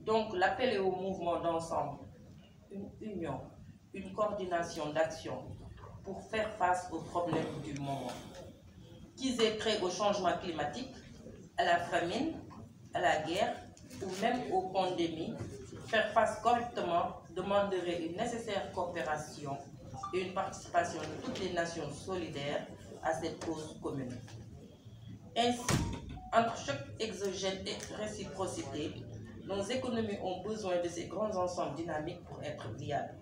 Donc l'appel est au mouvement d'ensemble, une union, une coordination d'action pour faire face aux problèmes du moment, qu'ils aient trait au changement climatique, à la famine, à la guerre ou même aux pandémies. Faire face correctement demanderait une nécessaire coopération et une participation de toutes les nations solidaires à cette cause commune. Ainsi, entre choc exogène et réciprocité, nos économies ont besoin de ces grands ensembles dynamiques pour être viables.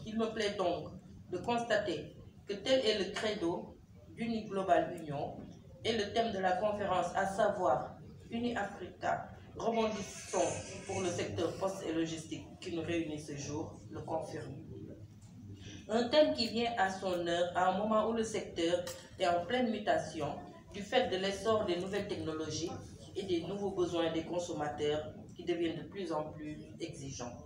Il me plaît donc de constater que tel est le credo d'Uni Global Union et le thème de la conférence, à savoir Uni Africa, rebondissons pour le secteur poste et logistique qui nous réunit ce jour, le confirme. Un thème qui vient à son heure à un moment où le secteur est en pleine mutation du fait de l'essor des nouvelles technologies et des nouveaux besoins des consommateurs qui deviennent de plus en plus exigeants.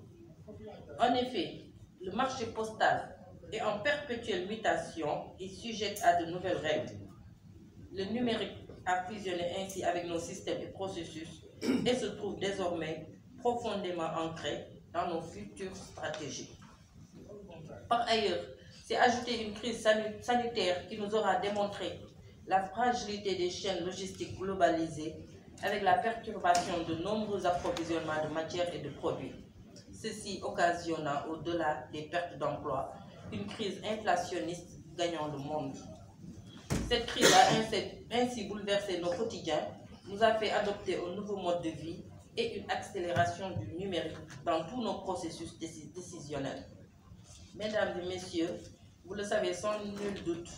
En effet, le marché postal est en perpétuelle mutation et sujet à de nouvelles règles. Le numérique a fusionné ainsi avec nos systèmes et processus et se trouve désormais profondément ancré dans nos futures stratégies. Par ailleurs, c'est ajouter une crise sanitaire qui nous aura démontré la fragilité des chaînes logistiques globalisées avec la perturbation de nombreux approvisionnements de matières et de produits. Ceci occasionnant, au-delà des pertes d'emploi, une crise inflationniste gagnant le monde. Cette crise a ainsi bouleversé nos quotidiens, nous a fait adopter un nouveau mode de vie et une accélération du numérique dans tous nos processus décisionnels. Mesdames et messieurs, vous le savez sans nul doute,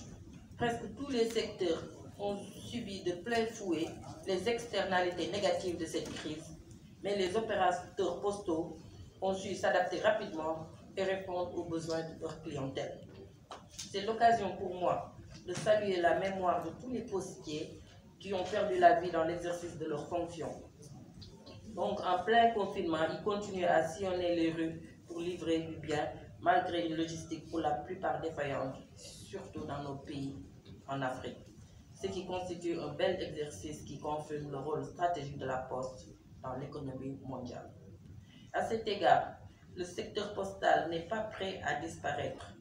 presque tous les secteurs ont subi de plein fouet les externalités négatives de cette crise, mais les opérateurs postaux ont su s'adapter rapidement et répondre aux besoins de leur clientèle. C'est l'occasion pour moi de saluer la mémoire de tous les postiers qui ont perdu la vie dans l'exercice de leurs fonctions. Donc, en plein confinement, ils continuent à sillonner les rues pour livrer du bien, malgré une logistique pour la plupart défaillante, surtout dans nos pays en Afrique. Ce qui constitue un bel exercice qui confirme le rôle stratégique de la Poste dans l'économie mondiale. À cet égard, le secteur postal n'est pas prêt à disparaître.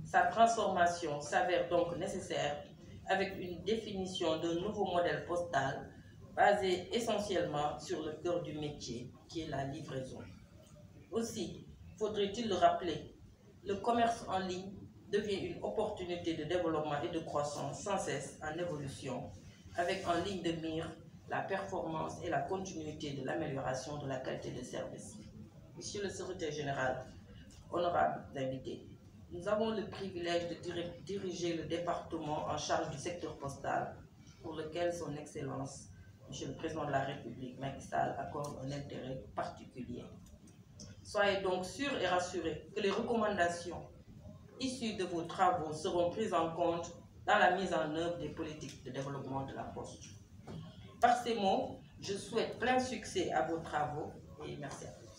Sa transformation s'avère donc nécessaire avec une définition d'un nouveau modèle postal basé essentiellement sur le cœur du métier, qui est la livraison. Aussi, faudrait-il le rappeler, le commerce en ligne devient une opportunité de développement et de croissance sans cesse en évolution, avec en ligne de mire la performance et la continuité de l'amélioration de la qualité de service. Monsieur le secrétaire général, honorables invités, nous avons le privilège de diriger le département en charge du secteur postal, pour lequel son Excellence, Monsieur le Président de la République, Macky Sall, accorde un intérêt particulier. Soyez donc sûrs et rassurés que les recommandations issues de vos travaux seront prises en compte dans la mise en œuvre des politiques de développement de la Poste. Par ces mots, je souhaite plein succès à vos travaux et merci à vous.